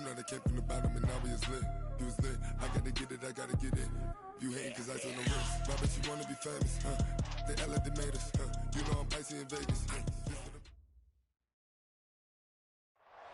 know they came from the bottom and now we is lit. You was lit. I gotta get it, I gotta get it. You hating cause I told no risk. But I bet you wanna be famous, huh? They act like they made us, huh? You know I'm icy in Vegas,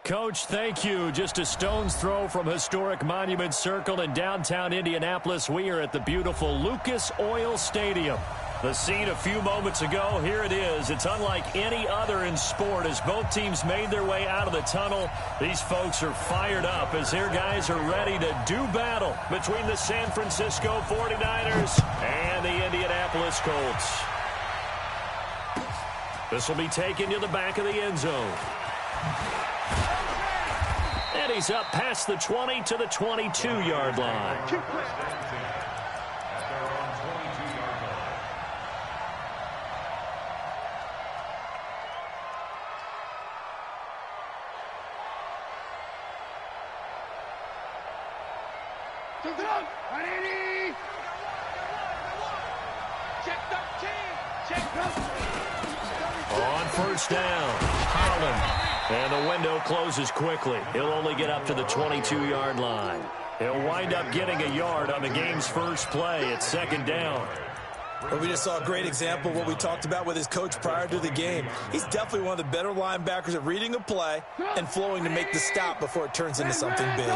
Coach, thank you. Just a stone's throw from historic Monument Circle in downtown Indianapolis. We are at the beautiful Lucas Oil Stadium. The scene a few moments ago, here it is. It's unlike any other in sport as both teams made their way out of the tunnel. These folks are fired up as their guys are ready to do battle between the San Francisco 49ers and the Indianapolis Colts. This will be taken to the back of the end zone. And he's up past the 20 to the 22-yard line. On first down, Holland. And the window closes quickly. He'll only get up to the 22-yard line. He'll wind up getting a yard on the game's first play. It's second down. Well, we just saw a great example of what we talked about with his coach prior to the game. He's definitely one of the better linebackers at reading a play and flowing to make the stop before it turns into something big.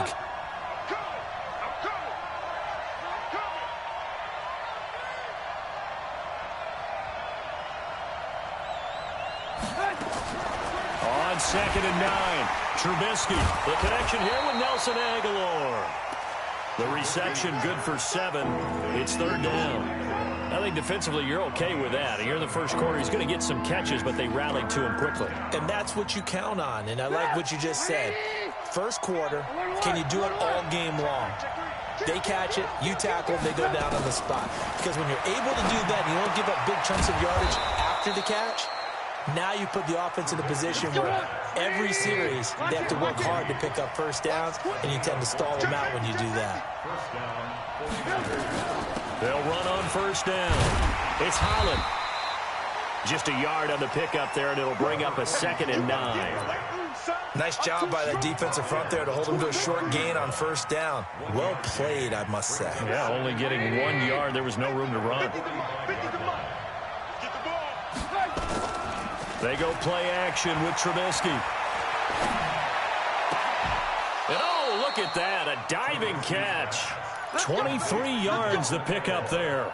On 2nd and 9, Trubisky. The connection here with Nelson Aguilar. The reception good for 7. It's third down. I think defensively you're okay with that. Here in the first quarter, he's going to get some catches, but they rallied to him quickly. And that's what you count on, and I like what you just said. First quarter, can you do it all game long? They catch it, you tackle, they go down on the spot. Because when you're able to do that, you don't give up big chunks of yardage after the catch. Now you put the offense in a position where every series they have to work hard to pick up first downs, and you tend to stall them out when you do that. They'll run on first down. It's Holland. Just a yard on the pickup there, and it'll bring up a 2nd and 9. Nice job by that defensive front there to hold them to a short gain on first down. Well played, I must say. Yeah, only getting 1 yard. There was no room to run. They go play action with Trubisky. And oh, look at that, a diving catch. 23 yards the pickup there.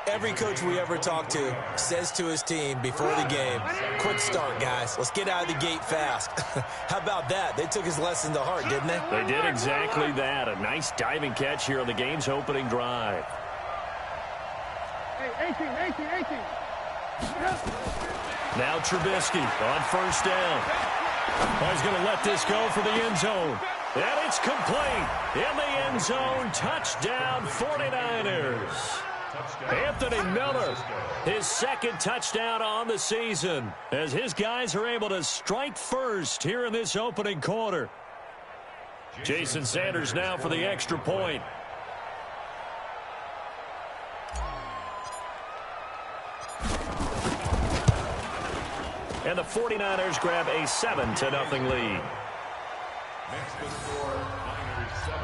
Every coach we ever talk to says to his team before the game, quick start, guys. Let's get out of the gate fast. How about that? They took his lesson to heart, didn't they? They did exactly that. A nice diving catch here on the game's opening drive. Hey, 18. Now Trubisky on first down. Oh, he's going to let this go for the end zone. And it's complete. In the end zone, touchdown 49ers. Anthony Miller, his 2nd touchdown on the season, as his guys are able to strike first here in this opening quarter. Jason Sanders now for the extra point. And the 49ers grab a 7-0 lead. Next to score, Niners 7,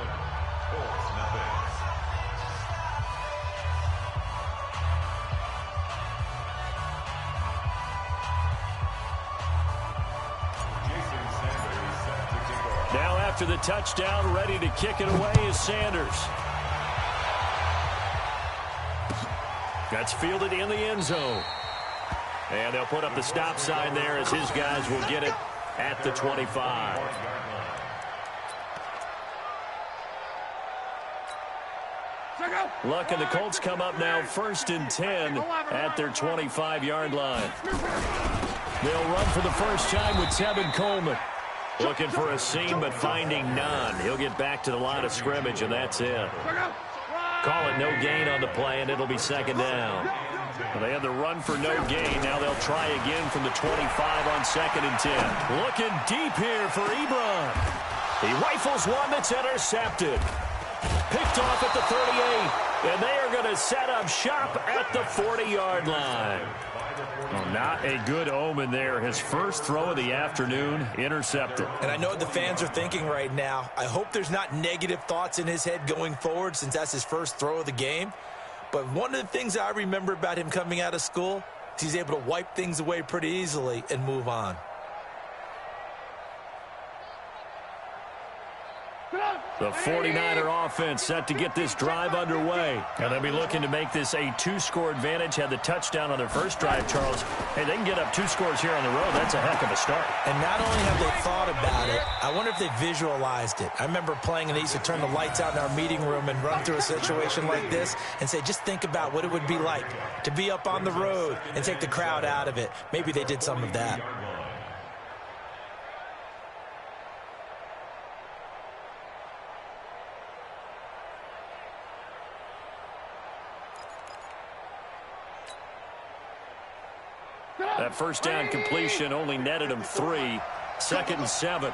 Colts nothing. Jason Sanders set to kick off. Now after the touchdown, ready to kick it away is Sanders. That's fielded in the end zone. And they'll put up the stop sign there as his guys will get it at the 25. Luck and the Colts come up now 1st and 10 at their 25-yard line. They'll run for the first time with Tevin Coleman. Looking for a seam but finding none. He'll get back to the line of scrimmage, and that's it. Call it no gain on the play, and it'll be 2nd down. Well, they had the run for no gain. Now they'll try again from the 25 on 2nd and 10. Looking deep here for Ebron. He rifles one that's intercepted. Picked off at the 38. And they are going to set up shop at the 40-yard line. Well, not a good omen there. His first throw of the afternoon intercepted. And I know what the fans are thinking right now. I hope there's not negative thoughts in his head going forward since that's his first throw of the game. But one of the things I remember about him coming out of school is he's able to wipe things away pretty easily and move on. The 49er offense set to get this drive underway. And they'll be looking to make this a 2-score advantage. Had the touchdown on their first drive, Charles. Hey, they can get up 2 scores here on the road. That's a heck of a start. And not only have they thought about it, I wonder if they visualized it. I remember playing and they used to turn the lights out in our meeting room and run through a situation like this and say, just think about what it would be like to be up on the road and take the crowd out of it. Maybe they did some of that. That first down completion only netted him 3. 2nd and 7.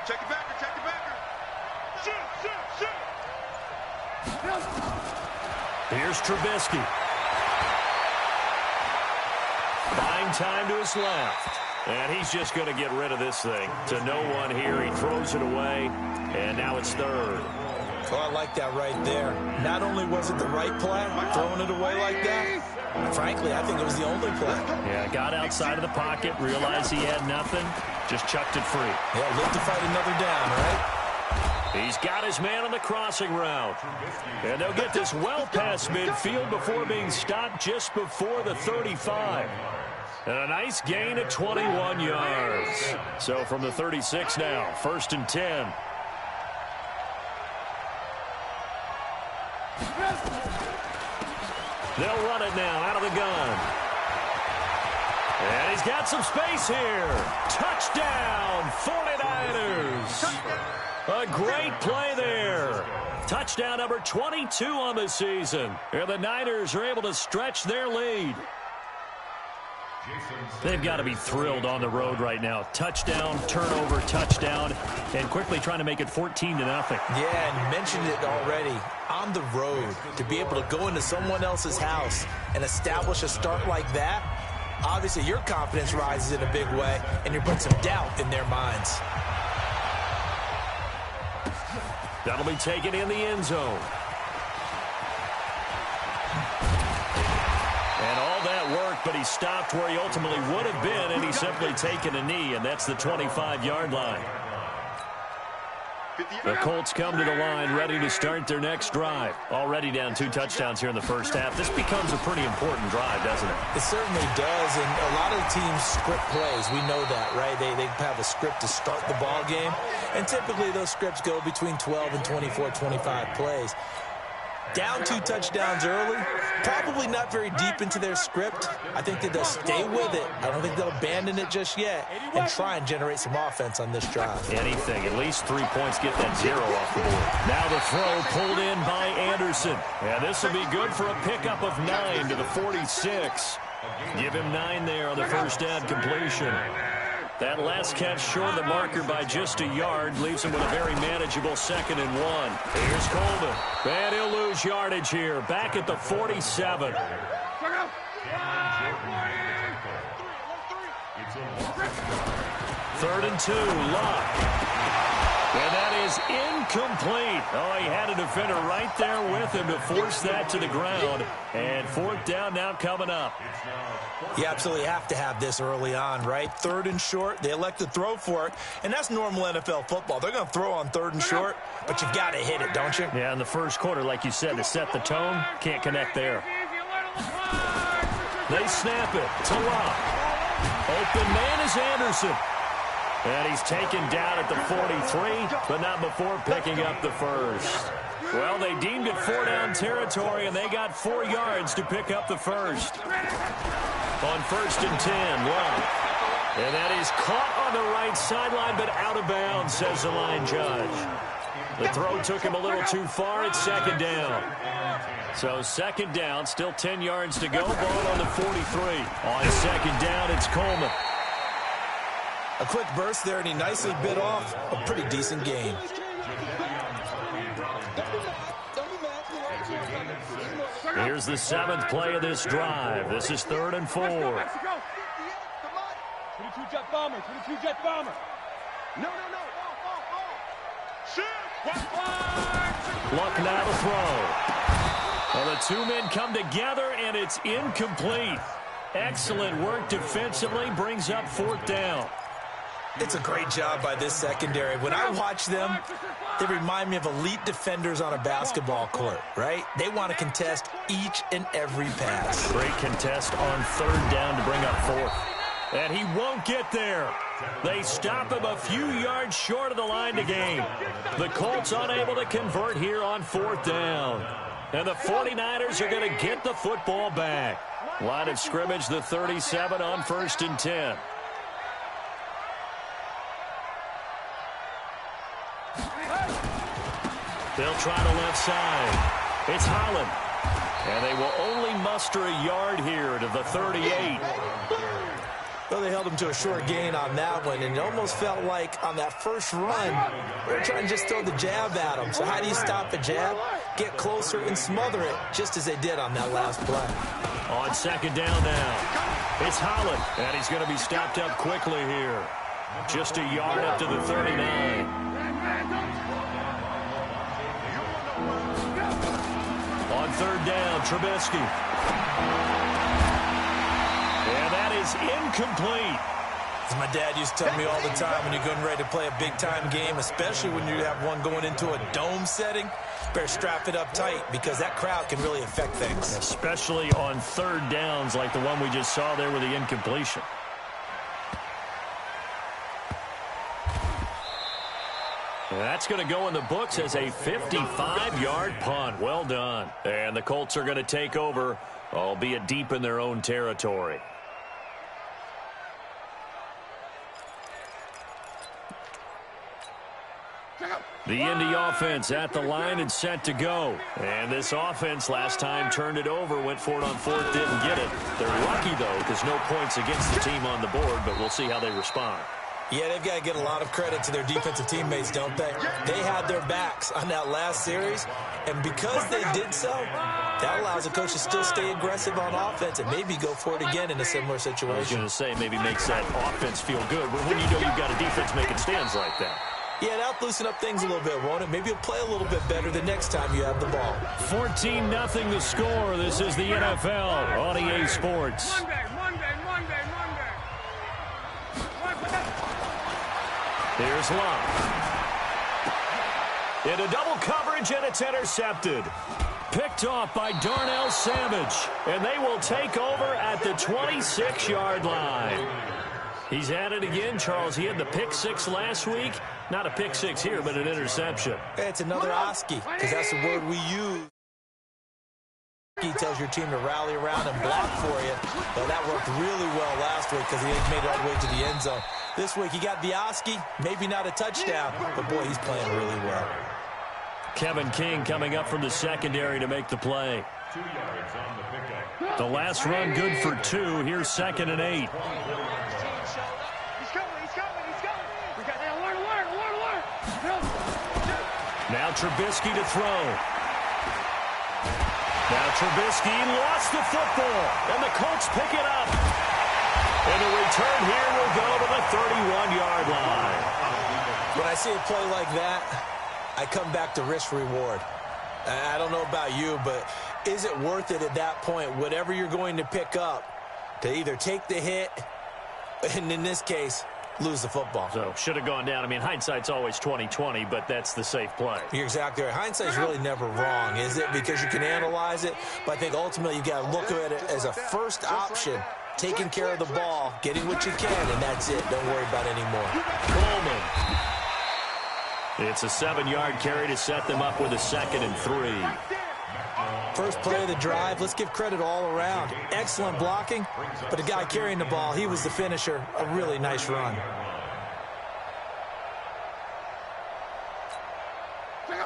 Check it back, check it back. Shoot. Here's Trubisky. Buying time to his left. And he's just going to get rid of this thing. To no one here. He throws it away. And now it's 3rd. Oh, I like that right there. Not only was it the right play, throwing it away like that, frankly, I think it was the only play. Yeah, got outside of the pocket, realized he had nothing, just chucked it free. Yeah, live to fight another down, right? He's got his man on the crossing route. And they'll get this well past midfield before being stopped just before the 35. And a nice gain of 21 yards. So from the 36 now, 1st and 10. They'll run it now out of the gun. And he's got some space here. Touchdown, 49ers. A great play there. Touchdown number 22 on the season. And the Niners are able to stretch their lead. They've got to be thrilled on the road right now. Touchdown, turnover, touchdown, and quickly trying to make it 14-0. Yeah, and you mentioned it already. On the road, to be able to go into someone else's house and establish a start like that, obviously your confidence rises in a big way, and you're putting some doubt in their minds. That'll be taken in the end zone. And all that work, but he stopped where he ultimately would have been, and he's simply taken a knee, and that's the 25-yard line. The Colts come to the line, ready to start their next drive. Already down 2 touchdowns here in the first half. This becomes a pretty important drive, doesn't it? It certainly does, and a lot of teams script plays. We know that, right? They have a script to start the ball game, and typically those scripts go between 12 and 24, 25 plays. Down 2 touchdowns early, probably not very deep into their script. I think that they'll stay with it. I don't think they'll abandon it just yet and try and generate some offense on this drive. Anything. At least 3 points, get that 0 off the board. Now the throw pulled in by Anderson. And this will be good for a pickup of 9 to the 46. Give him 9 there on the first down completion. That last catch short of the marker by just a yard leaves him with a very manageable 2nd and 1. Here's Coleman. And he'll lose yardage here. Back at the 47. 3rd and 2. Lock. And that is incomplete. Oh, he had a defender right there with him to force that to the ground. And 4th down now coming up. You absolutely have to have this early on, right? 3rd and short, they elect to throw for it, and that's normal NFL football. They're going to throw on 3rd and short, but you've got to hit it, don't you? Yeah, in the first quarter, like you said, to set the tone, can't connect there. They snap it to Lock. Open man is Anderson. And he's taken down at the 43, but not before picking up the first. Well, they deemed it 4-down territory, and they got 4 yards to pick up the first. On 1st and 10, Lock. And that is caught on the right sideline, but out of bounds, says the line judge. The throw took him a little too far. It's 2nd down. So 2nd down, still 10 yards to go. Ball on the 43. On 2nd down, it's Coleman. A quick burst there, and he nicely bit off a pretty decent gain. Here's the 7th play of this drive. This is 3rd and 4. 22 jet bomber. 22 jet bomber. No. Luck now to throw. Well, the two men come together, and it's incomplete. Excellent work defensively, brings up 4th down. It's a great job by this secondary. When I watch them, they remind me of elite defenders on a basketball court, right? They want to contest each and every pass. Great contest on 3rd down to bring up 4th. And he won't get there. They stop him a few yards short of the line to gain. The Colts unable to convert here on 4th down. And the 49ers are going to get the football back. Line of scrimmage, the 37 on 1st and 10. They'll try the left side. It's Holland. And they will only muster a yard here to the 38. Well, they held him to a short gain on that one, and it almost felt like on that first run, they were trying to just throw the jab at him. So how do you stop a jab? Get closer and smother it, just as they did on that last play. On 2nd down now, it's Holland, and he's going to be stopped up quickly here. Just a yard up to the 39. On 3rd down, Trubisky. And that is incomplete. As my dad used to tell me all the time, when you're getting ready to play a big-time game, especially when you have one going into a dome setting, better strap it up tight because that crowd can really affect things. Especially on 3rd downs like the one we just saw there with the incompletion. That's going to go in the books as a 55-yard punt. Well done. And the Colts are going to take over, albeit deep in their own territory. The Indy offense at the line and set to go. And this offense last time turned it over, went for it on 4th, didn't get it. They're lucky, though, because no points against the team on the board, but we'll see how they respond. Yeah, they've got to get a lot of credit to their defensive teammates, don't they? They had their backs on that last series, and because they did so, that allows the coach to still stay aggressive on offense and maybe go for it again in a similar situation. I was going to say maybe makes that offense feel good, but when you know you've got a defense making stands like that. Yeah, that'll loosen up things a little bit, won't it? Maybe you'll play a little bit better the next time you have the ball. 14-0 the score. This is the NFL on EA Sports. Monday. Here's Love. Into double coverage, and it's intercepted. Picked off by Darnell Savage, and they will take over at the 26-yard line. He's at it again, Charles. He had the pick six last week. Not a pick six here, but an interception. It's another Oski, because that's the word we use. He tells your team to rally around and block for you. Well, that worked really well last week because he made it all the way to the end zone. This week, he got the Oski, maybe not a touchdown, but boy, he's playing really well. Kevin King coming up from the secondary to make the play. 2 yards on the pickup. The last run good for 2. Here's 2nd and 8. Now Trubisky to throw. Now Trubisky lost the football, and the Colts pick it up. And the return here will go to the 31-yard line. When I see a play like that, I come back to risk-reward. I don't know about you, but is it worth it at that point, whatever you're going to pick up, to either take the hit, and in this case, lose the football? So, should have gone down. I mean, hindsight's always 20/20, but that's the safe play. You're exactly right. Hindsight's really never wrong, is it? Because you can analyze it, but I think ultimately you got to look at it as a first option, taking care of the ball, getting what you can, and that's it. Don't worry about it anymore. Coleman. It's a 7-yard carry to set them up with a 2nd and 3. First play of the drive, let's give credit all around. Excellent blocking, but the guy carrying the ball, he was the finisher. A really nice run.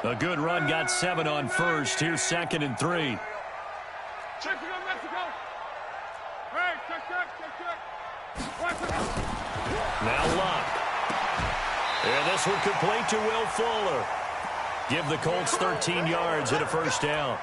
A good run, got 7 on first. Here's 2nd and 3. Now Luck. And this one complete to Will Fuller. Give the Colts 13 yards and a first down.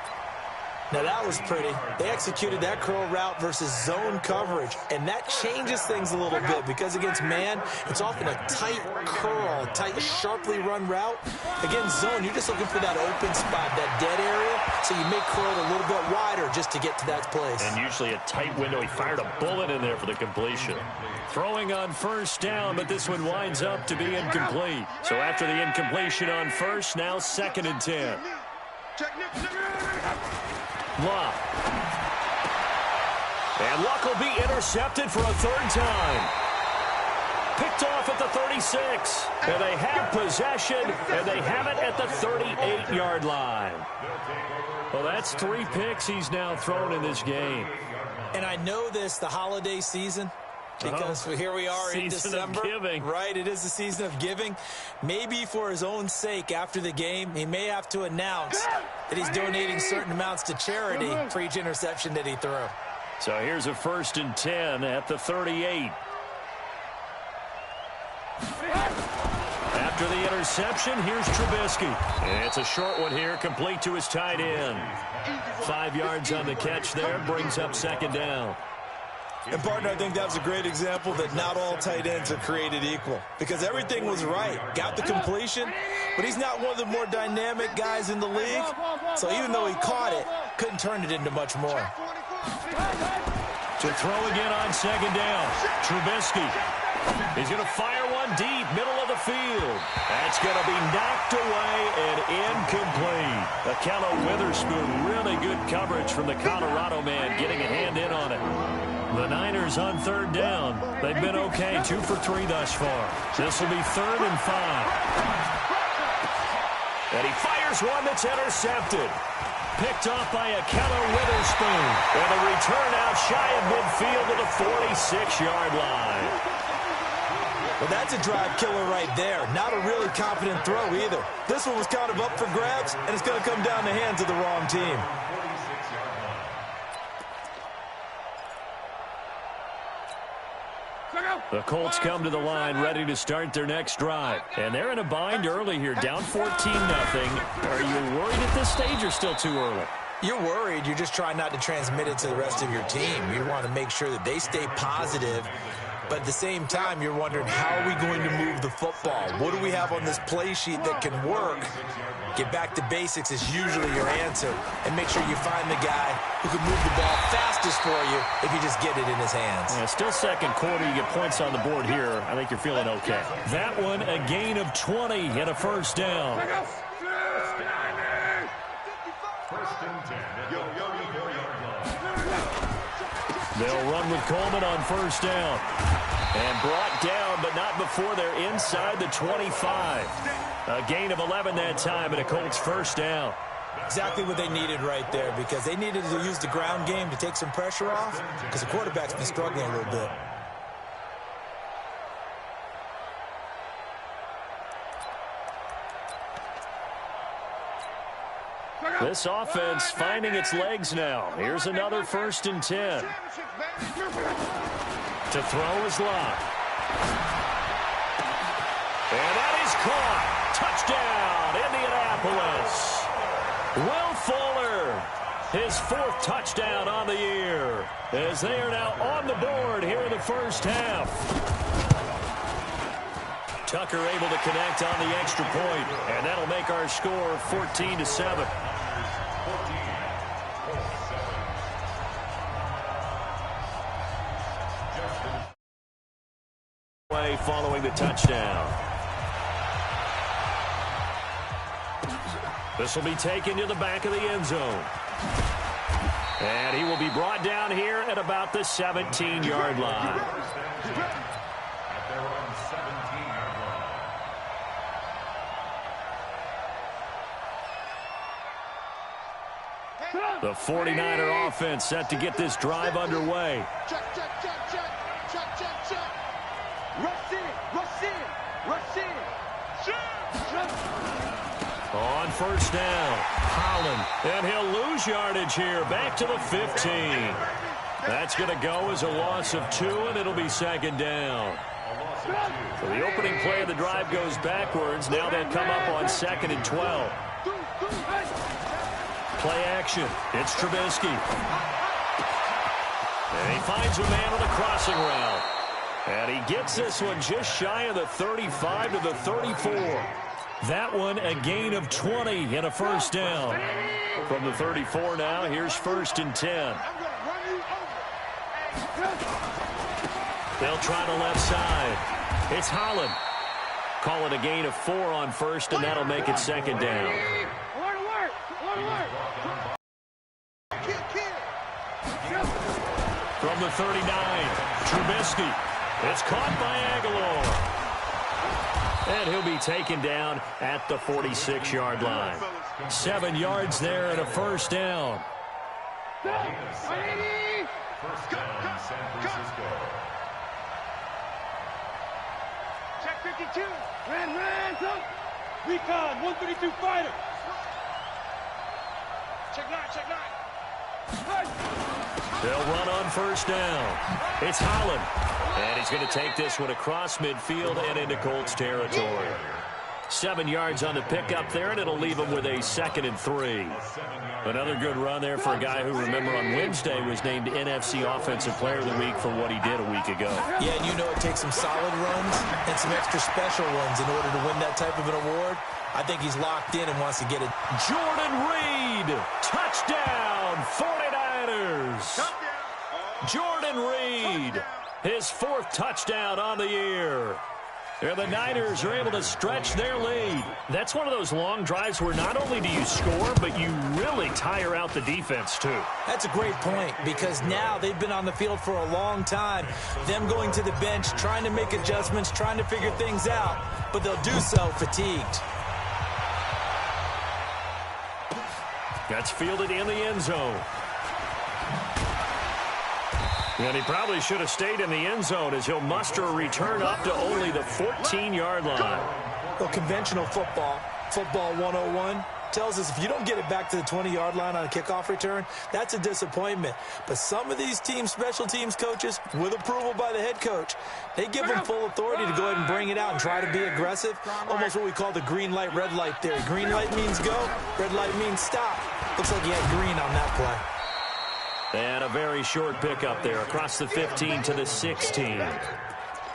Now, that was pretty. They executed that curl route versus zone coverage, and that changes things a little bit because against man, it's often a tight curl, tight, sharply run route. Against zone, you're just looking for that open spot, that dead area, so you make curl a little bit wider just to get to that place. And usually a tight window. He fired a bullet in there for the completion. Throwing on first down, but this one winds up to be incomplete. So after the incompletion on first, now 2nd and 10. Luck. And Luck will be intercepted for a 3rd time. Picked off at the 36. And they have possession, and they have it at the 38-yard line. Well, that's 3 picks he's now thrown in this game. And I know this, the holiday season, because here we are in December. Right, it is the season of giving. Maybe for his own sake after the game, he may have to announce that he's donating certain amounts to charity for each interception that he threw. So here's a 1st and 10 at the 38. After the interception, here's Trubisky. And it's a short one here, complete to his tight end. 5 yards on the catch there, brings up 2nd down. And, partner, I think that was a great example that not all tight ends are created equal because everything was right. Got the completion, but he's not one of the more dynamic guys in the league. So even though he caught it, couldn't turn it into much more. To throw again on 2nd down, Trubisky. He's going to fire one deep, middle of the field. That's going to be knocked away and incomplete. Akello Witherspoon, really good coverage from the Colorado man, getting a hand in on it. The Niners on 3rd down. They've been okay, 2 for 3 thus far. This will be 3rd and 5. And he fires one that's intercepted. Picked off by Akello Witherspoon. And a return out shy of midfield to the 46-yard line. Well, that's a drive killer right there. Not a really confident throw either. This one was kind of up for grabs, and it's going to come down the hands of the wrong team. The Colts come to the line ready to start their next drive. And they're in a bind early here, down 14-0. Are you worried at this stage or still too early? You're worried. You're just trying not to transmit it to the rest of your team. You want to make sure that they stay positive. But at the same time, you're wondering, how are we going to move the football? What do we have on this play sheet that can work? Get back to basics is usually your answer. And make sure you find the guy who can move the ball fastest for you if you just get it in his hands. Yeah, still 2nd quarter. You get points on the board here. I think you're feeling okay. That one, a gain of 20 and a 1st down. 1st and 10. They'll run with Coleman on 1st down. And brought down, but not before they're inside the 25. A gain of 11 that time, and a Colts 1st down. Exactly what they needed right there, because they needed to use the ground game to take some pressure off, because the quarterback's been struggling a little bit. This offense finding its legs now. Here's another 1st and 10. To throw is Locke. And that is caught. Touchdown, Indianapolis. Will Fuller, his 4th touchdown on the year, as they are now on the board here in the 1st half. Tucker able to connect on the extra point, and that'll make our score 14-7. Following the touchdown. This will be taken to the back of the end zone. And he will be brought down here at about the 17-yard line. The 49er offense set to get this drive underway. Check. Rush in. On 1st down, Holland, and he'll lose yardage here, back to the 15. That's going to go as a loss of 2, and it'll be 2nd down. So the opening play of the drive goes backwards. Now they'll come up on 2nd and 12. Play action. It's Trubisky. And he finds a man on the crossing route. And he gets this one just shy of the 35 to the 34. That one a gain of 20 and a first down. From the 34 now, here's 1st and 10. They'll try the left side. It's Holland. Call it a gain of 4 on 1st, and that'll make it 2nd down. From the 39, Trubisky. It's caught by Aguilar. And he'll be taken down at the 46-yard line. 7 yards there and a first down. First down, San Francisco. Check 52. Ran, go. Recon, 132 fighter. Check 9. They'll run on first down. It's Holland. And he's going to take this one across midfield and into Colts territory. 7 yards on the pickup there, and it'll leave him with a 2nd and 3. Another good run there for a guy who, remember, on Wednesday was named NFC Offensive Player of the Week for what he did a week ago. Yeah, and you know it takes some solid runs and some extra special ones in order to win that type of an award. I think he's locked in and wants to get it. Jordan Reed, touchdown, 49ers. Jordan Reed, his 4th touchdown on the year. And the Niners are able to stretch their lead. That's one of those long drives where not only do you score, but you really tire out the defense, too. That's a great point, because now they've been on the field for a long time. Them going to the bench, trying to make adjustments, trying to figure things out, but they'll do so fatigued. That's fielded in the end zone. And he probably should have stayed in the end zone as he'll muster a return up to only the 14-yard line. Well, conventional football 101, tells us if you don't get it back to the 20-yard line on a kickoff return, that's a disappointment. But some of these teams, special teams coaches, with approval by the head coach, they give them full authority to go ahead and bring it out and try to be aggressive. Almost what we call the green light, red light theory. Green light means go, red light means stop. Looks like he had green on that play. And a very short pickup there across the 15 to the 16.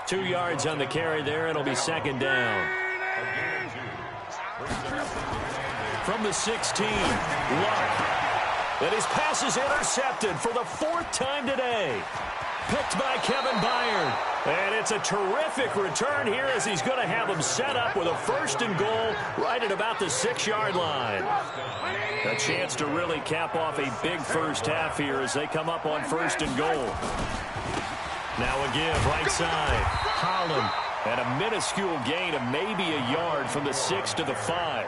2 yards on the carry there. It'll be 2nd down. From the 16, Luck. And his pass is intercepted for the 4th time today. Picked by Kevin Byard. And it's a terrific return here as he's going to have him set up with a 1st and goal right at about the 6-yard line. A chance to really cap off a big first half here as they come up on 1st and goal. Now a give, right side. Holland. And a minuscule gain of maybe a yard from the 6 to the 5.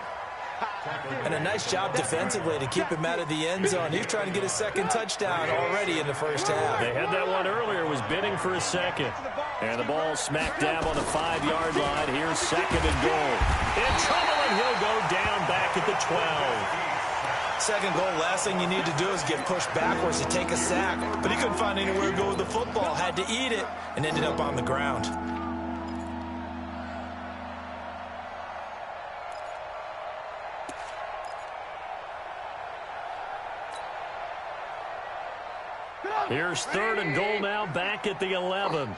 And a nice job defensively to keep him out of the end zone. He's trying to get a 2nd touchdown already in the first half. They had that one earlier, was bidding for a 2nd. And the ball smack dab on the 5-yard line. Here's 2nd and goal. In trouble, and he'll go down back at the 12. 2nd goal, last thing you need to do is get pushed backwards to take a sack. But he couldn't find anywhere to go with the football. Had to eat it and ended up on the ground. Here's 3rd and goal now, back at the 11.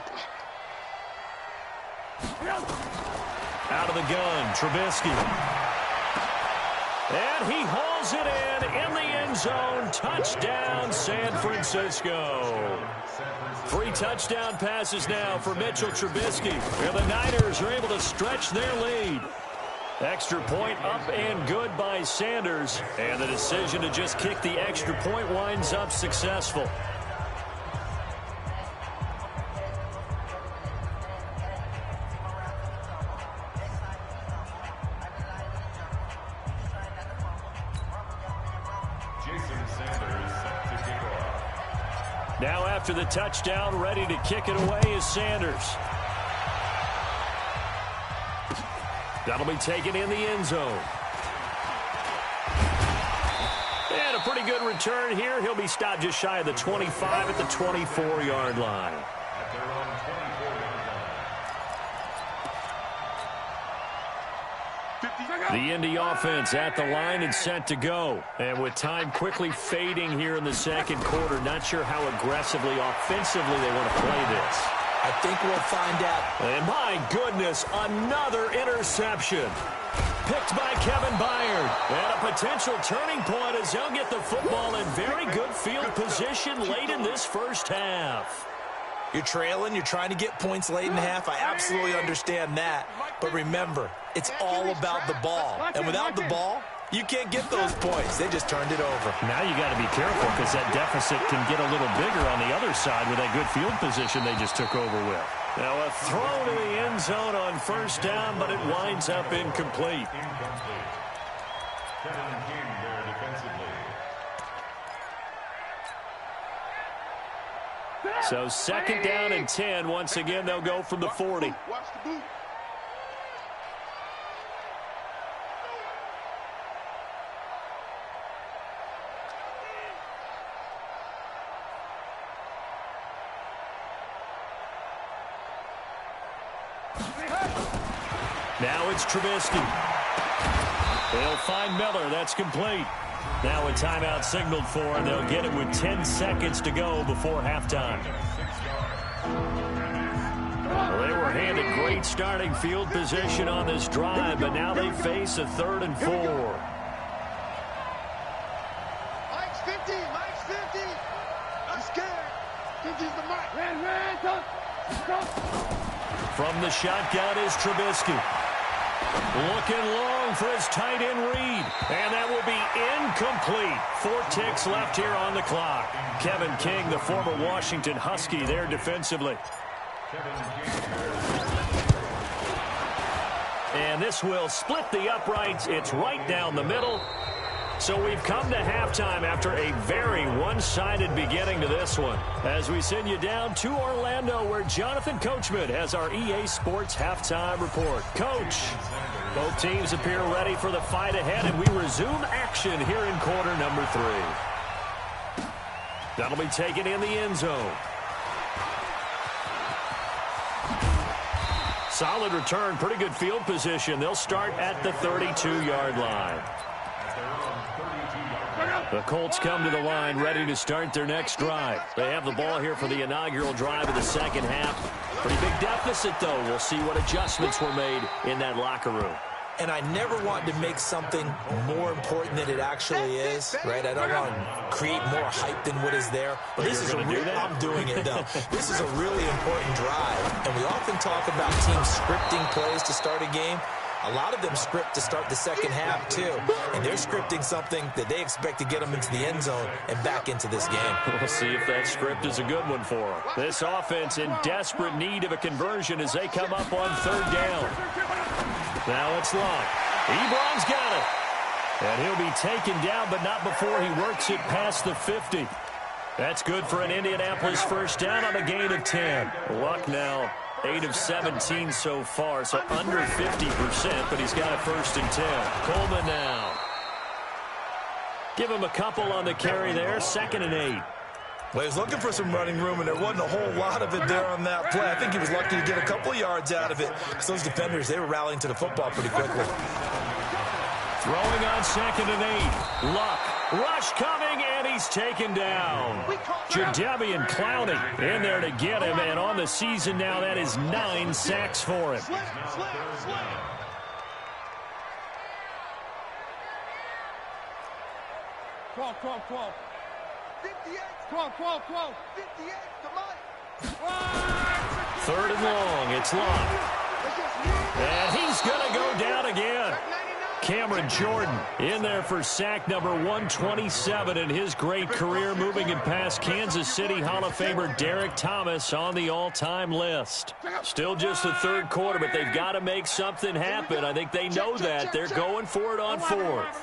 Out of the gun, Trubisky. And he hauls it in the end zone. Touchdown, San Francisco. 3 touchdown passes now for Mitchell Trubisky. And the Niners are able to stretch their lead. Extra point up and good by Sanders. And the decision to just kick the extra point winds up successful. Now after the touchdown, ready to kick it away is Sanders. That'll be taken in the end zone. And a pretty good return here. He'll be stopped just shy of the 25 at the 24-yard line. At their own 24-yard The Indy offense at the line and set to go. And with time quickly fading here in the second quarter, not sure how aggressively, offensively they want to play this. I think we'll find out. And my goodness, another interception. Picked by Kevin Byard. And a potential turning point as they'll get the football in very good field position late in this first half. You're trailing. You're trying to get points late in half. I absolutely understand that. But remember, it's all about the ball. And without the ball, you can't get those points. They just turned it over. Now you got to be careful because that deficit can get a little bigger on the other side with that good field position they just took over with. Now a throw to the end zone on first down, but it winds up incomplete. Kevin King there defensively. So second down and 10. Once again, they'll go from the 40. Watch the boot. Now it's Trubisky. They'll find Miller. That's complete. Now a timeout signaled for, and they'll get it with 10 seconds to go before halftime. Well, they were handed great starting field position on this drive, but now they face a 3rd and 4. Mike's 50. Mike's 50. I'm scared. 50's the mic. Ran. Come. From the shotgun is Trubisky. Looking long for his tight end read. And that will be incomplete. 4 ticks left here on the clock. Kevin King, the former Washington Husky, there defensively. And this will split the uprights. It's right down the middle. So we've come to halftime after a very one-sided beginning to this one. As we send you down to Orlando, where Jonathan Coachman has our EA Sports halftime report. Coach, both teams appear ready for the fight ahead, and we resume action here in quarter number 3. That'll be taken in the end zone. Solid return, pretty good field position. They'll start at the 32-yard line. The Colts come to the line ready to start their next drive. They have the ball here for the inaugural drive of the second half. Pretty big deficit, though. We'll see what adjustments were made in that locker room. And I never want to make something more important than it actually is, right? I don't want to create more hype than what is there. But this is I'm doing it, though. This is a really important drive. And we often talk about teams scripting plays to start a game. A lot of them script to start the second half, too. And they're scripting something that they expect to get them into the end zone and back into this game. We'll see if that script is a good one for them. This offense in desperate need of a conversion as they come up on 3rd down. Now it's Locke. Ebron's got it. And he'll be taken down, but not before he works it past the 50. That's good for an Indianapolis first down on a gain of 10. Luck now 8 of 17 so far, so under 50%, but he's got a 1st and 10. Coleman now. Give him a couple on the carry there, 2nd and 8. Well, he was looking for some running room, and there wasn't a whole lot of it there on that play. I think he was lucky to get a couple yards out of it. Because those defenders, they were rallying to the football pretty quickly. Throwing on 2nd and 8. Luck. Rush coming, and he's taken down. Jadeveon Clowney in there to get him, and on the season now, that is 9 sacks for him. Twelve. 58. 12. 58. Come on. 3rd and long. It's Locke. And he's going to go down again. Cameron Jordan in there for sack number 127 in his great career, moving it past Kansas City Hall of Famer Derek Thomas on the all-time list. Still just the 3rd quarter, but they've got to make something happen. I think they know that. They're going for it on 4th.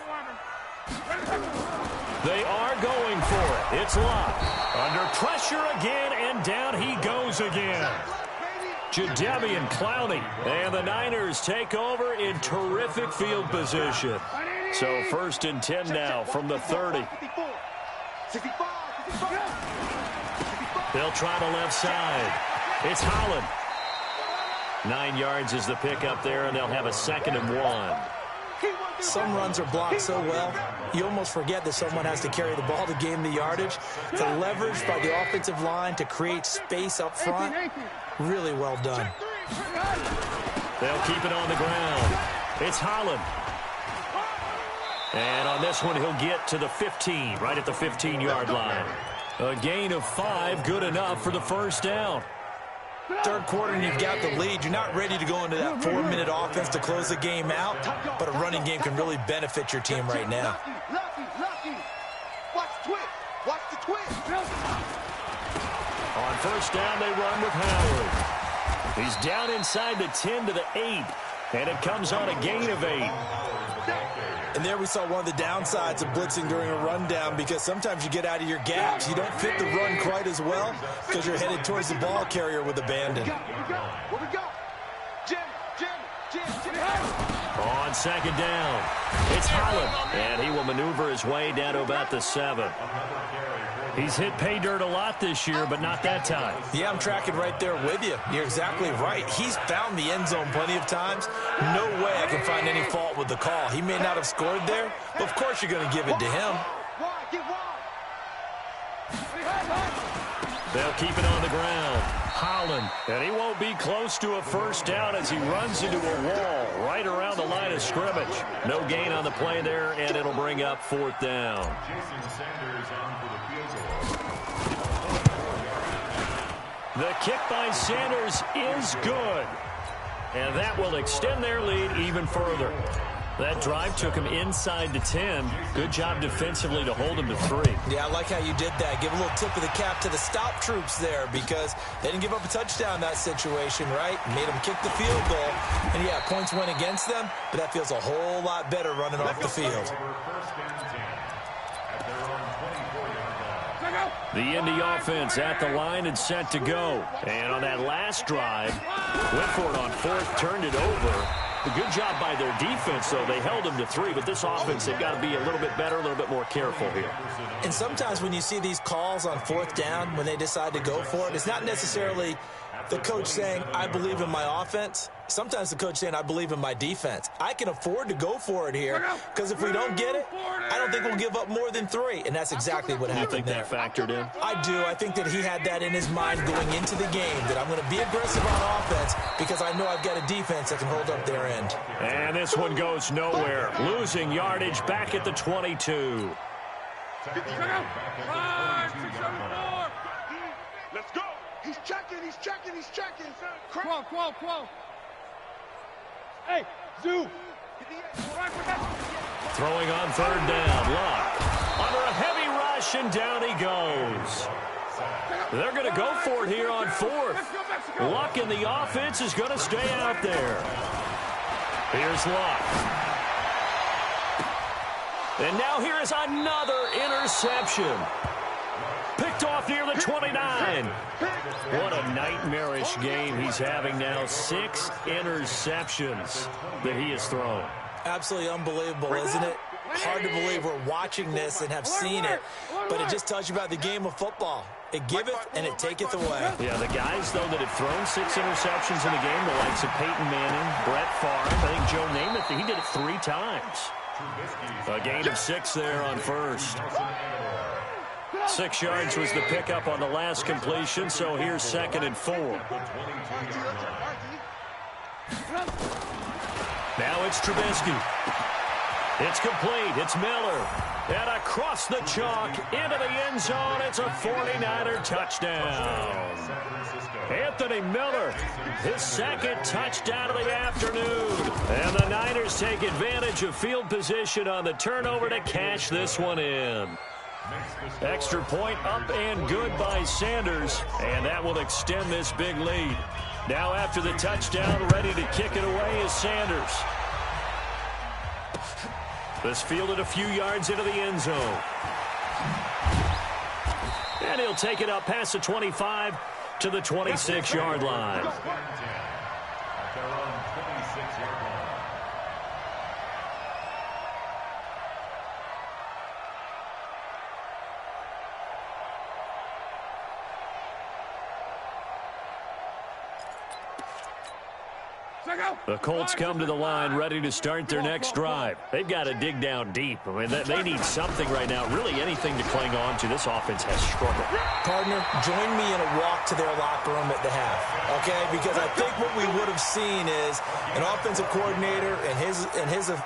They are going for it. It's Locke. Under pressure again, and down he goes again. Jadeveon Clowney. And the Niners take over in terrific field position. So 1st and 10 now from the 30. They'll try the left side. It's Holland. 9 yards is the pickup there, and they'll have a 2nd and 1. Some runs are blocked so well, you almost forget that someone has to carry the ball to gain the yardage. The leverage by the offensive line to create space up front, really well done. They'll keep it on the ground. It's Holland. And on this one, he'll get to the 15, right at the 15-yard line. A gain of 5, good enough for the first down. Third quarter and you've got the lead. You're not ready to go into that 4-minute offense to close the game out, but a running game can really benefit your team right now. Lucky. Watch the twist. Watch the twist. On first down, they run with Howard. He's down inside the 10 to the 8, and it comes on a gain of 8. And there we saw one of the downsides of blitzing during a rundown, because sometimes you get out of your gaps. You don't fit the run quite as well because you're headed towards the ball carrier with abandon. Where we go? Jim. On second down, it's Holland, and he will maneuver his way down to about the 7. He's hit pay dirt a lot this year, but not that time. Yeah, I'm tracking right there with you. You're exactly right. He's found the end zone plenty of times. No way I can find any fault with the call. He may not have scored there, but of course you're going to give it to him. They'll keep it on the ground. Holland, and he won't be close to a first down as he runs into a wall right around the line of scrimmage. No gain on the play there, and it'll bring up 4th down. The kick by Sanders is good, and that will extend their lead even further. That drive took him inside the 10. Good job defensively to hold him to 3. Yeah, I like how you did that. Give a little tip of the cap to the stop troops there, because they didn't give up a touchdown in that situation, right? Made them kick the field goal. And, yeah, points went against them, but that feels a whole lot better running off the field. The Indy offense at the line and set to go. And on that last drive, went for it on 4th, turned it over. A good job by their defense, though. They held them to 3, but this offense, they've got to be a little bit better, a little bit more careful here. And sometimes when you see these calls on 4th down, when they decide to go for it, it's not necessarily the coach saying, I believe in my offense. Sometimes the coach saying, I believe in my defense. I can afford to go for it here, because if we don't get it, I don't think we'll give up more than 3. And that's exactly what happened there. You think that factored in? I do. I think that he had that in his mind going into the game, that I'm going to be aggressive on offense because I know I've got a defense that can hold up their end. And this one goes nowhere. Losing yardage back at the 22. Let's go. He's checking. 12. Hey, Zoo. Throwing on 3rd down. Luck under a heavy rush, and down he goes. They're going to go for it here on 4th. Luck in the offense is going to stay out there. Here's Luck. And now here is another interception. Picked off near the 29. What a nightmarish game he's having now. 6 interceptions that he has thrown. Absolutely unbelievable, isn't it? Hard to believe we're watching this and have seen it, but it just tells you about the game of football. It giveth and it taketh away. Yeah, the guys, though, that have thrown 6 interceptions in the game, the likes of Peyton Manning, Brett Favre, I think Joe Namath, he did it 3 times. A gain of 6 there on 1st. 6 yards was the pickup on the last completion, so here's 2nd and 4. Now it's Trubisky. It's complete. It's Miller. And across the chalk into the end zone. It's a 49er touchdown. Anthony Miller, his 2nd touchdown of the afternoon. And the Niners take advantage of field position on the turnover to cash this one in. Extra point up and good by Sanders, and that will extend this big lead. Now after the touchdown, ready to kick it away is Sanders. This fielded a few yards into the end zone. And he'll take it up past the 25 to the 26-yard line. The Colts come to the line ready to start their next drive. They've got to dig down deep. I mean, they need something right now, really anything to cling on to. This offense has struggled. Partner, join me in a walk to their locker room at the half, okay? Because I think what we would have seen is an offensive coordinator and his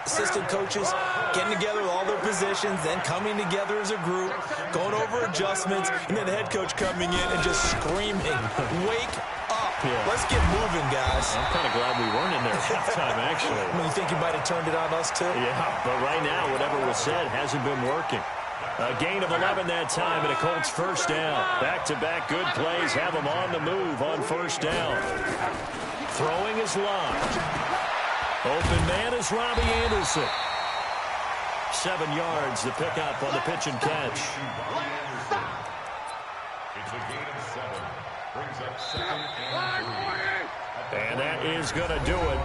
assistant coaches getting together with all their positions, then coming together as a group, going over adjustments, and then the head coach coming in and just screaming, "Wake up. Yeah. Let's get moving, guys." I'm kind of glad we weren't in there at halftime, actually. You think you might have turned it on us, too? Yeah, but right now, whatever was said hasn't been working. A gain of 11 that time, and a Colts first down. Back-to-back good plays have them on the move on first down. Throwing is locked. Open man is Robbie Anderson. 7 yards, the pickup on the pitch and catch. It's a gain of 7. Brings up 2nd and 3. And that is going to do it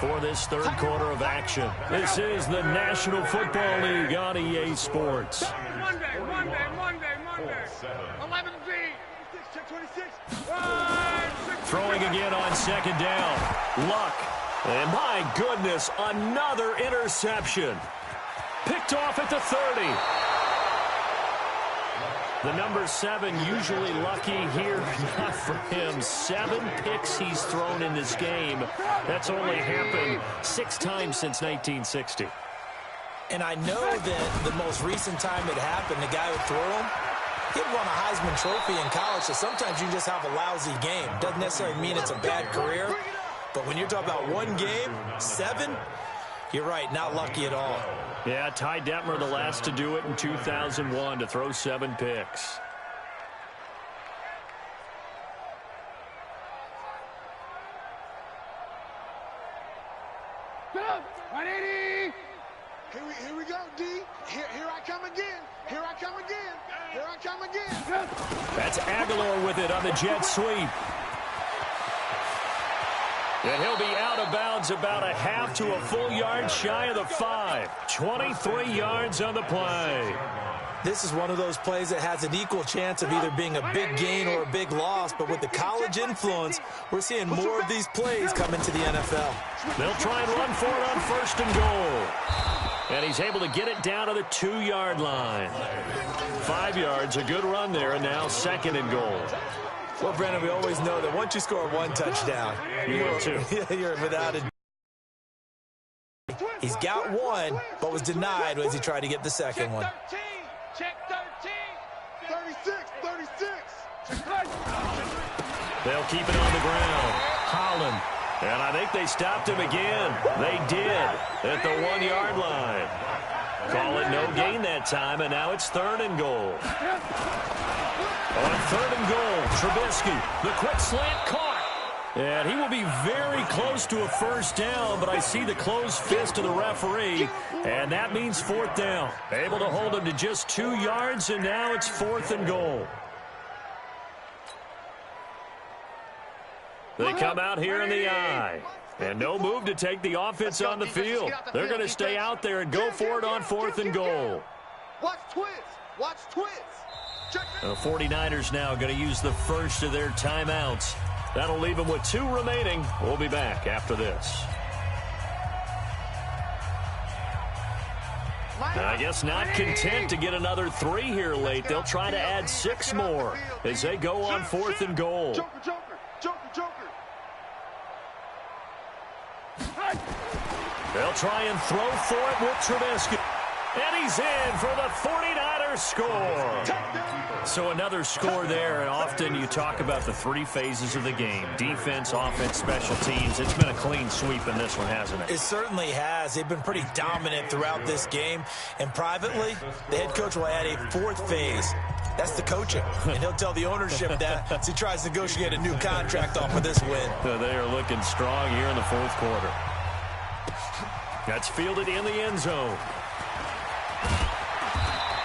for this third quarter of action. This is the National Football League on EA Sports. Monday. 11-Z. 26. Throwing again on second down. Luck. And my goodness, another interception. Picked off at the 30. The number 7 usually lucky here. Not for him. 7 picks he's thrown in this game. That's only happened 6 times since 1960. And I know that the most recent time it happened, the guy who threw him, he had won a Heisman Trophy in college, so sometimes you just have a lousy game. Doesn't necessarily mean it's a bad career, but when you're talking about one game, 7, you're right, not lucky at all. Yeah, Ty Detmer, the last to do it in 2001, to throw 7 picks. Stop! 180! Here we go, D. Here I come again. Here I come again. Here I come again. That's Aguilar with it on the jet sweep. And he'll be out of bounds about a half to a full yard shy of the 5. 23 yards on the play. This is one of those plays that has an equal chance of either being a big gain or a big loss, but with the college influence, we're seeing more of these plays come into the NFL. They'll try and run for it on first and goal. And he's able to get it down to the 2-yard line. 5 yards, a good run there, and now 2nd and goal. Well, Brandon, we always know that once you score 1 touchdown, you're without a... He's got 1, but was denied as he tried to get the second one. Check 13. 36. They'll keep it on the ground. Holland. And I think they stopped him again. They did at the 1-yard line. Call it no gain that time, and now it's 3rd and goal. On 3rd and goal, Trubisky, the quick slant caught. And he will be very close to a first down, but I see the closed fist of the referee, and that means 4th down. Able to hold him to just 2 yards, and now it's 4th and goal. They come out here in the eye. And no move to take the offense on the field. They're going to stay out there and go for it on 4th and goal. Watch twist. Watch twist. The 49ers now going to use the first of their timeouts. That'll leave them with 2 remaining. We'll be back after this. I guess not content to get another 3 here late. They'll try to add 6 more as they go on 4th and goal. Joker. They'll try and throw for it with Trubisky. And he's in for the 49ers score. So another score there, and often you talk about the 3 phases of the game. Defense, offense, special teams. It's been a clean sweep in this one, hasn't it? It certainly has. They've been pretty dominant throughout this game. And privately, the head coach will add a 4th phase. That's the coaching. And he'll tell the ownership that as he tries to negotiate a new contract off of this win. They are looking strong here in the 4th quarter. That's fielded in the end zone.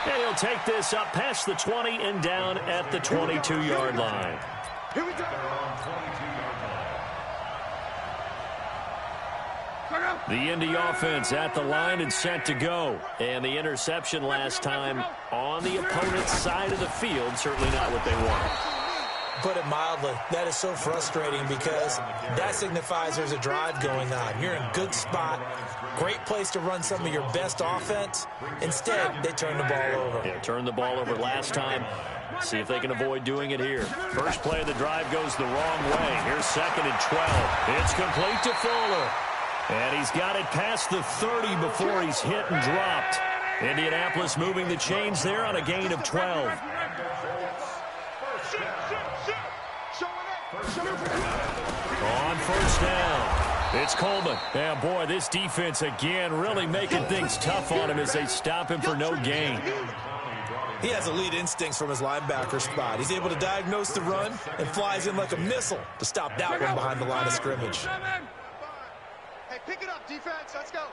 And he'll take this up past the 20 and down at the 22-yard line. Here we go. The Indy offense at the line and set to go. And the interception last time on the opponent's side of the field. Certainly not what they wanted. put it mildly. That is so frustrating because that signifies there's a drive going on. You're in a good spot, great place to run some of your best offense. Instead, they turn the ball over. Yeah, turned the ball over last time. See if they can avoid doing it here. First play of the drive goes the wrong way. Here's 2nd and 12. It's complete to Fuller. And he's got it past the 30 before he's hit and dropped. Indianapolis moving the chains there on a gain of 12. On first down, it's Coleman. Yeah, boy, this defense again really making things tough on him as they stop him for no gain. He has elite instincts from his linebacker spot. He's able to diagnose the run and flies in like a missile to stop that one behind the line of scrimmage. Hey, pick it up, defense. Let's go.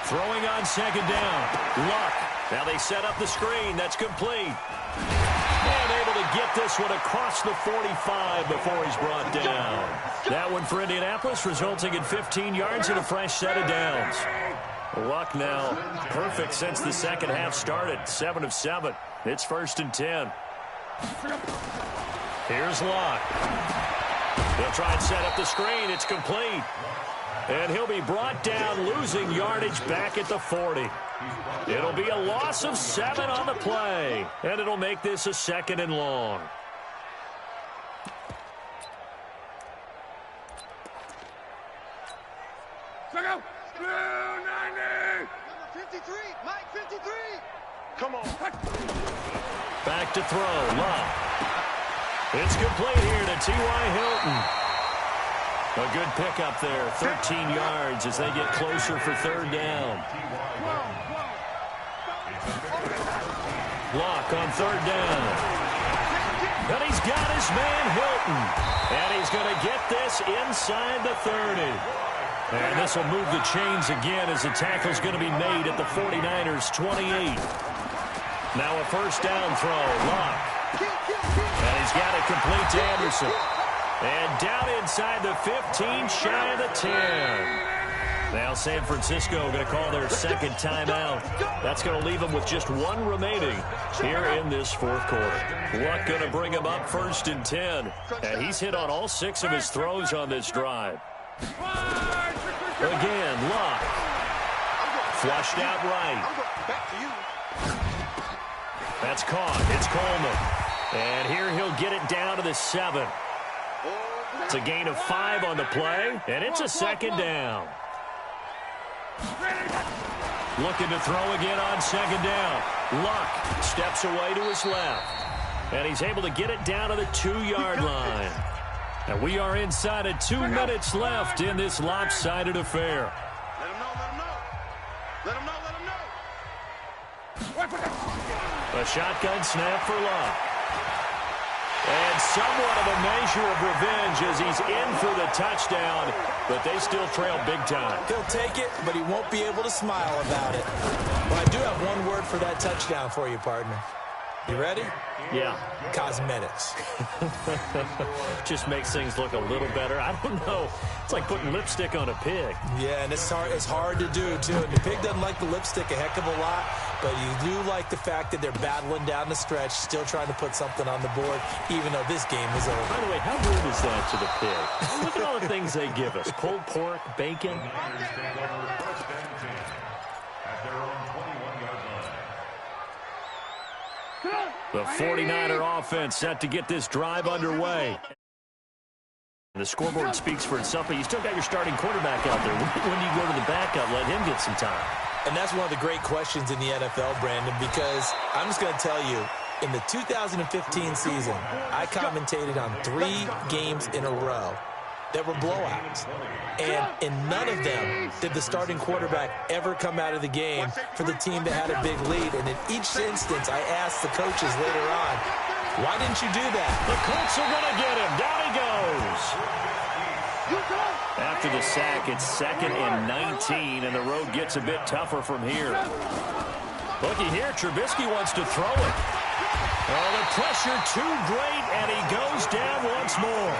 Throwing on 2nd down. Luck. Now they set up the screen. That's complete. And able to get this one across the 45 before he's brought down. That one for Indianapolis, resulting in 15 yards and a fresh set of downs. Luck now perfect since the second half started. 7 of 7. It's 1st and 10. Here's Luck. He'll try and set up the screen. It's complete. And he'll be brought down, losing yardage back at the 40. It'll be a loss of 7 on the play. And it'll make this a 2nd and long. Number 53, Mike 53. Come on. Back to throw. Luck. It's complete here to T.Y. Hilton. A good pickup there. 13 yards as they get closer for 3rd down. Luck on 3rd down. And he's got his man Hilton. And he's going to get this inside the 30. And this will move the chains again as the tackle's going to be made at the 49ers' 28. Now a 1st down throw. Luck. And he's got it complete to Anderson. And down inside the 15, shy of the 10. Now San Francisco going to call their 2nd timeout. That's going to leave them with just 1 remaining here in this 4th quarter. Luck going to bring him up 1st and 10. And he's hit on all 6 of his throws on this drive. Again, Luck. Flushed out right. That's caught. It's Coleman. And here he'll get it down to the 7. It's a gain of 5 on the play, and it's a 2nd down. Looking to throw again on 2nd down. Luck steps away to his left. And he's able to get it down to the 2-yard line. And we are inside of 2 minutes left in this lopsided affair. Let him know, let him know. Let him know. A shotgun snap for Luck. And somewhat of a measure of revenge as he's in for the touchdown, but they still trail big time. He'll take it, but he won't be able to smile about it. Well, I do have one word for that touchdown for you, partner. You ready? Yeah. Cosmetics. Just makes things look a little better. I don't know. It's like putting lipstick on a pig. Yeah, and it's hard to do, too. And the pig doesn't like the lipstick a heck of a lot, but you do like the fact that they're battling down the stretch, still trying to put something on the board, even though this game is over. By the way, how rude is that to the pig? Look at all the things they give us. Pulled pork, bacon. The 49er offense set to get this drive underway. The scoreboard speaks for itself, but you still got your starting quarterback out there. When you go to the backup, let him get some time. And that's one of the great questions in the NFL, Brandon, because I'm just going to tell you, in the 2015 season, I commentated on 3 games in a row that were blowouts. And in none of them did the starting quarterback ever come out of the game for the team that had a big lead. And in each instance, I asked the coaches later on, why didn't you do that? The Colts are going to get him. Down he goes. After the sack, it's 2nd and 19, and the road gets a bit tougher from here. Looky here, Trubisky wants to throw it. Oh, the pressure too great, and he goes down once more.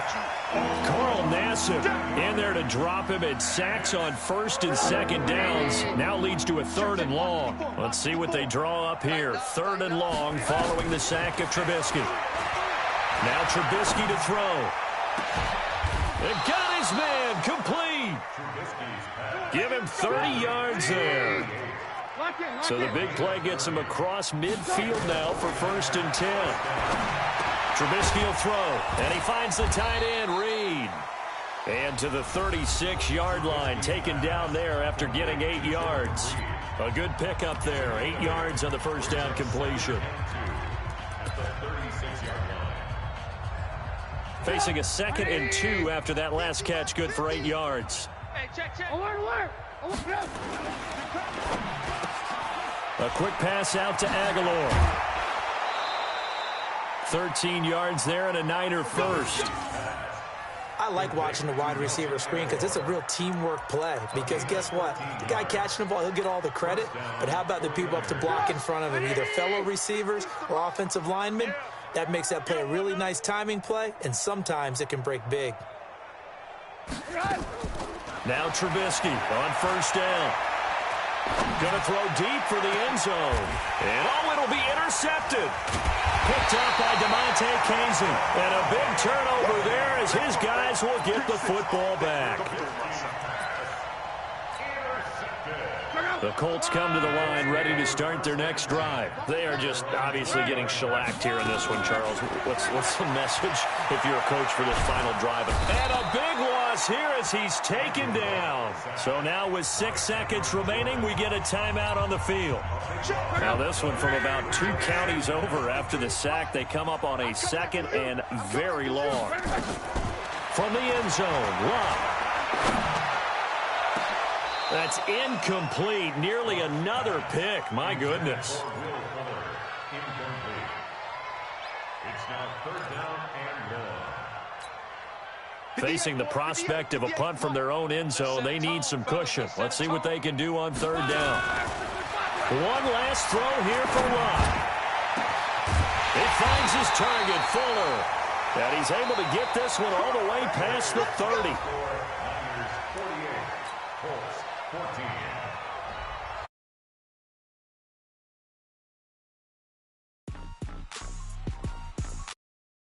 Carl Nassib in there to drop him, and sacks on 1st and 2nd downs. Now leads to a 3rd and long. Let's see what they draw up here. 3rd and long following the sack of Trubisky. Now Trubisky to throw. And got his man complete. Give him 30 yards there. So the big play gets him across midfield now for 1st and 10. Trubisky will throw, and he finds the tight end, Reed. And to the 36-yard line, taken down there after getting 8 yards. A good pickup there, 8 yards on the first down completion. Facing a 2nd and 2 after that last catch, good for 8 yards. A quick pass out to Aguilar. 13 yards there and a Niner first. I like watching the wide receiver screen because it's a real teamwork play. Because guess what? The guy catching the ball, he'll get all the credit. But how about the people up to block in front of him, either fellow receivers or offensive linemen? That makes that play a really nice timing play, and sometimes it can break big. Now Trubisky on 1st down. Going to throw deep for the end zone. And it'll be intercepted. Picked up by DeMonte Casey. And a big turnover there as his guys will get the football back. The Colts come to the line ready to start their next drive. They are just obviously getting shellacked here in this one, Charles. What's the message if you're a coach for this final drive? And a big loss here as he's taken down. So now with 6 seconds remaining, we get a timeout on the field. Now this one from about 2 counties over after the sack. They come up on a 2nd and very long. From the end zone, Love. That's incomplete. Nearly another pick. My goodness. It's now 3rd down and 1. Facing the prospect of a punt from their own end zone, they need some cushion. Let's see what they can do on 3rd down. One last throw here for Love. He finds his target, Fuller. And he's able to get this one all the way past the 30.